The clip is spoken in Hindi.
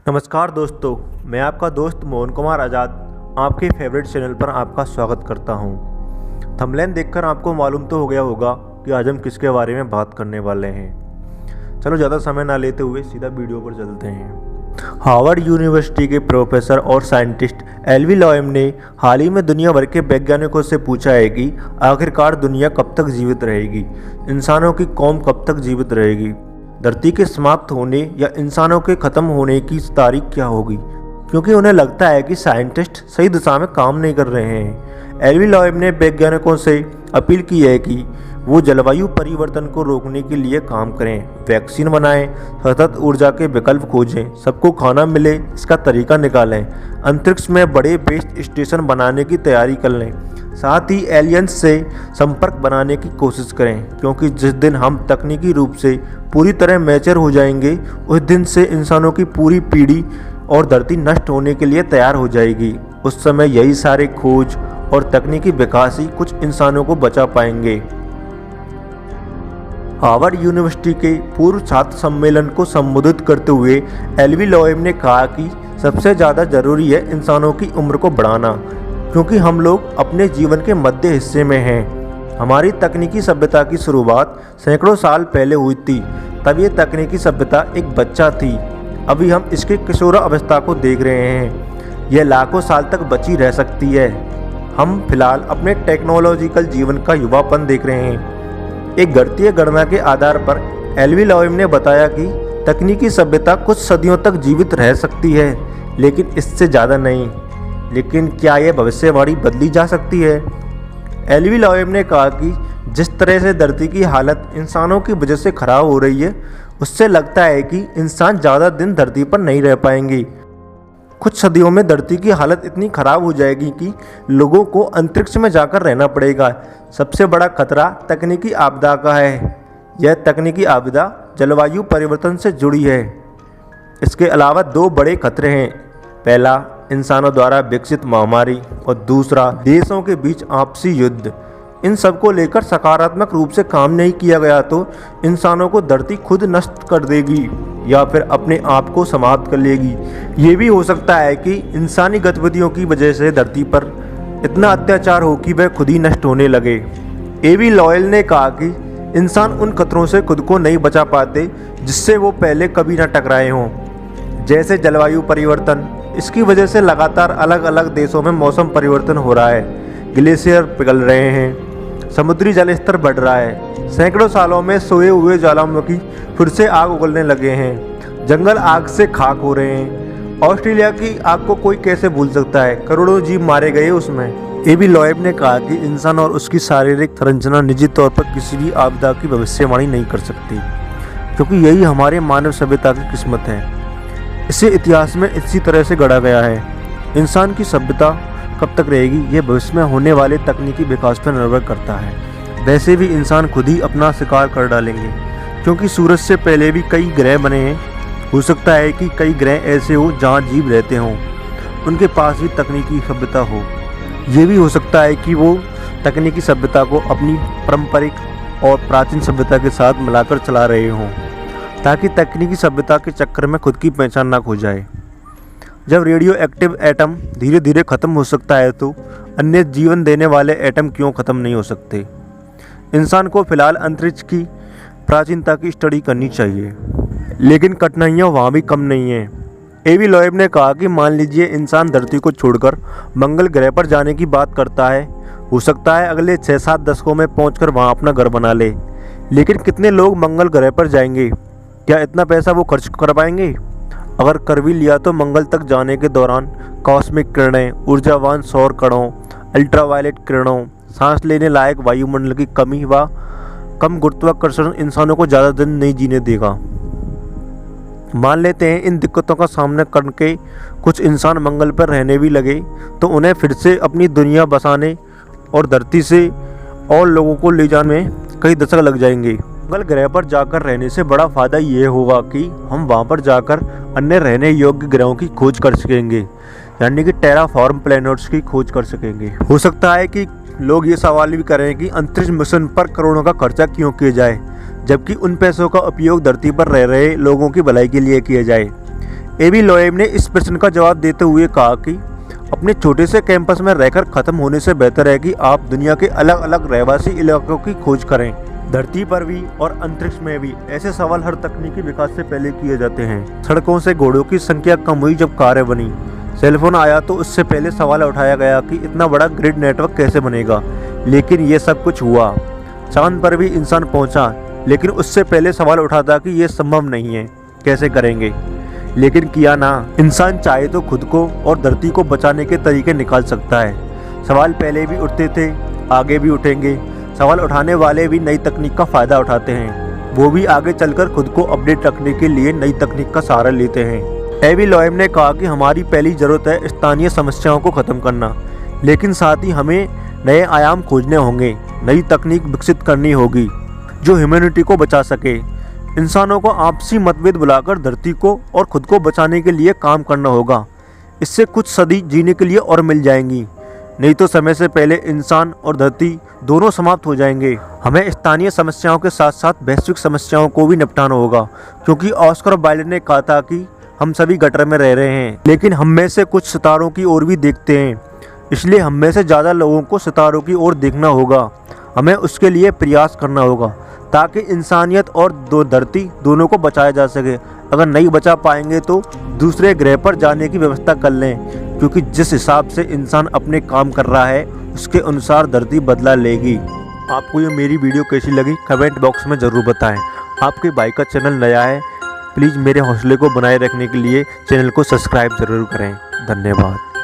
नमस्कार दोस्तों, मैं आपका दोस्त मोहन कुमार आज़ाद आपके फेवरेट चैनल पर आपका स्वागत करता हूं। थंबनेल देखकर आपको मालूम तो हो गया होगा कि आज हम किसके बारे में बात करने वाले हैं। चलो ज़्यादा समय ना लेते हुए सीधा वीडियो पर चलते हैं। हार्वर्ड यूनिवर्सिटी के प्रोफेसर और साइंटिस्ट एल्वी लॉयम ने हाल ही में दुनिया भर के वैज्ञानिकों से पूछा है कि आखिरकार दुनिया कब तक जीवित रहेगी, इंसानों की कौम कब तक जीवित रहेगी, धरती के समाप्त होने या इंसानों के ख़त्म होने की तारीख क्या होगी, क्योंकि उन्हें लगता है कि साइंटिस्ट सही दिशा में काम नहीं कर रहे हैं। एल्वी लॉयम ने वैज्ञानिकों से अपील की है कि वो जलवायु परिवर्तन को रोकने के लिए काम करें, वैक्सीन बनाएं, सतत ऊर्जा के विकल्प खोजें, सबको खाना मिले इसका तरीका निकालें, अंतरिक्ष में बड़े बेस स्टेशन बनाने की तैयारी कर लें, साथ ही एलियंस से संपर्क बनाने की कोशिश करें, क्योंकि जिस दिन हम तकनीकी रूप से पूरी तरह मैच्योर हो जाएंगे उस दिन से इंसानों की पूरी पीढ़ी और धरती नष्ट होने के लिए तैयार हो जाएगी। उस समय यही सारे खोज और तकनीकी विकास ही कुछ इंसानों को बचा पाएंगे। हार्वर्ड यूनिवर्सिटी के पूर्व छात्र सम्मेलन को संबोधित करते हुए एल्वी लॉयम ने कहा कि सबसे ज़्यादा ज़रूरी है इंसानों की उम्र को बढ़ाना, क्योंकि हम लोग अपने जीवन के मध्य हिस्से में हैं। हमारी तकनीकी सभ्यता की शुरुआत सैकड़ों साल पहले हुई थी, तब ये तकनीकी सभ्यता एक बच्चा थी। अभी हम इसके किशोर अवस्था को देख रहे हैं, यह लाखों साल तक बची रह सकती है। हम फिलहाल अपने टेक्नोलॉजिकल जीवन का युवापन देख रहे हैं। एक गणितीय गणना के आधार पर एल्वी लॉयम ने बताया कि तकनीकी सभ्यता कुछ सदियों तक जीवित रह सकती है, लेकिन इससे ज़्यादा नहीं। लेकिन क्या यह भविष्यवाणी बदली जा सकती है? एल्वी लॉयम ने कहा कि जिस तरह से धरती की हालत इंसानों की वजह से खराब हो रही है, उससे लगता है कि इंसान ज़्यादा दिन धरती पर नहीं रह पाएंगे। कुछ सदियों में धरती की हालत इतनी खराब हो जाएगी कि लोगों को अंतरिक्ष में जाकर रहना पड़ेगा। सबसे बड़ा खतरा तकनीकी आपदा का है। यह तकनीकी आपदा जलवायु परिवर्तन से जुड़ी है। इसके अलावा दो बड़े खतरे हैं। पहला, इंसानों द्वारा विकसित महामारी, और दूसरा, देशों के बीच आपसी युद्ध। इन सब को लेकर सकारात्मक रूप से काम नहीं किया गया तो इंसानों को धरती खुद नष्ट कर देगी या फिर अपने आप को समाप्त कर लेगी। ये भी हो सकता है कि इंसानी गतिविधियों की वजह से धरती पर इतना अत्याचार हो कि वह खुद ही नष्ट होने लगे। एल्वी लॉयम ने कहा कि इंसान उन खतरों से खुद को नहीं बचा पाते जिससे वो पहले कभी न टकराए हों, जैसे जलवायु परिवर्तन। इसकी वजह से लगातार अलग अलग देशों में मौसम परिवर्तन हो रहा है, ग्लेशियर पिघल रहे हैं, समुद्री जल स्तर बढ़ रहा है, सैकड़ों सालों में सोए हुए ज्वालामुखी फिर से आग उगलने लगे हैं, जंगल आग से खाक हो रहे हैं। ऑस्ट्रेलिया की आग को कोई कैसे भूल सकता है, करोड़ों जीव मारे गए उसमें। एल्वी लॉयम ने कहा कि इंसान और उसकी शारीरिक संरचना निजी तौर पर किसी भी आपदा की भविष्यवाणी नहीं कर सकती, क्योंकि यही हमारे मानव सभ्यता की किस्मत है। इसे इतिहास में इसी तरह से गढ़ा गया है। इंसान की सभ्यता कब तक रहेगी, यह भविष्य में होने वाले तकनीकी विकास पर निर्भर करता है। वैसे भी इंसान खुद ही अपना शिकार कर डालेंगे, क्योंकि सूरज से पहले भी कई ग्रह बने हैं। हो सकता है कि कई ग्रह ऐसे हो जहां जीव रहते हों, उनके पास भी तकनीकी सभ्यता हो। ये भी हो सकता है कि वो तकनीकी सभ्यता को अपनी पारंपरिक और प्राचीन सभ्यता के साथ मिलाकर चला रहे हों, ताकि तकनीकी सभ्यता के चक्कर में खुद की पहचान ना खो जाए। जब रेडियो एक्टिव एटम धीरे धीरे ख़त्म हो सकता है तो अन्य जीवन देने वाले एटम क्यों ख़त्म नहीं हो सकते? इंसान को फिलहाल अंतरिक्ष की प्राचीनता की स्टडी करनी चाहिए, लेकिन कठिनाइयाँ वहाँ भी कम नहीं हैं। एल्वी लॉयम ने कहा कि मान लीजिए इंसान धरती को छोड़कर मंगल ग्रह पर जाने की बात करता है। हो सकता है अगले 6-7 दशकों में पहुँचकर वहाँ अपना घर बना ले, लेकिन कितने लोग मंगल ग्रह पर जाएंगे? क्या इतना पैसा वो खर्च कर पाएंगे? अगर कर भी लिया तो मंगल तक जाने के दौरान कॉस्मिक किरणें, ऊर्जावान सौर कणों, अल्ट्रावायलेट किरणों, सांस लेने लायक वायुमंडल की कमी व कम गुरुत्वाकर्षण इंसानों को ज़्यादा दिन नहीं जीने देगा। मान लेते हैं इन दिक्कतों का सामना करके कुछ इंसान मंगल पर रहने भी लगे, तो उन्हें फिर से अपनी दुनिया बसाने और धरती से और लोगों को ले जाने में कई दशक लग जाएंगे। मंगल ग्रह पर जाकर रहने से बड़ा फायदा ये होगा कि हम वहां पर जाकर अन्य रहने योग्य ग्रहों की खोज कर सकेंगे, यानी कि टेराफॉर्म प्लैनेट्स की खोज कर सकेंगे। हो सकता है कि लोग ये सवाल भी करें कि अंतरिक्ष मिशन पर करोड़ों का खर्चा क्यों किया जाए, जबकि उन पैसों का उपयोग धरती पर रह रहे लोगों की भलाई के लिए किया जाए। एवी लोएब ने इस प्रश्न का जवाब देते हुए कहा कि अपने छोटे से कैंपस में रहकर खत्म होने से बेहतर है कि आप दुनिया के अलग अलग रहवासी इलाकों की खोज करें। धरती पर भी और अंतरिक्ष में भी ऐसे सवाल हर तकनीकी विकास से पहले किए जाते हैं। सड़कों से घोड़ों की संख्या कम हुई जब कारें बनी। सेलफोन आया तो उससे पहले सवाल उठाया गया कि इतना बड़ा ग्रिड नेटवर्क कैसे बनेगा, लेकिन ये सब कुछ हुआ। चांद पर भी इंसान पहुंचा, लेकिन उससे पहले सवाल उठा था कि ये संभव नहीं है, कैसे करेंगे, लेकिन किया ना। इंसान चाहे तो खुद को और धरती को बचाने के तरीके निकाल सकता है। सवाल पहले भी उठते थे, आगे भी उठेंगे। सवाल उठाने वाले भी नई तकनीक का फ़ायदा उठाते हैं। वो भी आगे चलकर खुद को अपडेट रखने के लिए नई तकनीक का सहारा लेते हैं। एवी लोएब ने कहा कि हमारी पहली ज़रूरत है स्थानीय समस्याओं को ख़त्म करना, लेकिन साथ ही हमें नए आयाम खोजने होंगे। नई तकनीक विकसित करनी होगी जो ह्यूमैनिटी को बचा सके। इंसानों को आपसी मतभेद बुलाकर धरती को और खुद को बचाने के लिए काम करना होगा। इससे कुछ सदी जीने के लिए और मिल जाएंगी, नहीं तो समय से पहले इंसान और धरती दोनों समाप्त हो जाएंगे। हमें स्थानीय समस्याओं के साथ साथ वैश्विक समस्याओं को भी निपटाना होगा, क्योंकि ऑस्कर वाइल्ड ने कहा था कि हम सभी गटर में रह रहे हैं, लेकिन हम में से कुछ सितारों की ओर भी देखते हैं। इसलिए हम में से ज़्यादा लोगों को सितारों की ओर देखना होगा। हमें उसके लिए प्रयास करना होगा ताकि इंसानियत और धरती दोनों को बचाया जा सके। अगर नहीं बचा पाएंगे तो दूसरे ग्रह पर जाने की व्यवस्था कर लें, क्योंकि जिस हिसाब से इंसान अपने काम कर रहा है उसके अनुसार धरती बदला लेगी। आपको ये मेरी वीडियो कैसी लगी कमेंट बॉक्स में ज़रूर बताएं। आपके भाई का चैनल नया है, प्लीज़ मेरे हौसले को बनाए रखने के लिए चैनल को सब्सक्राइब ज़रूर करें। धन्यवाद।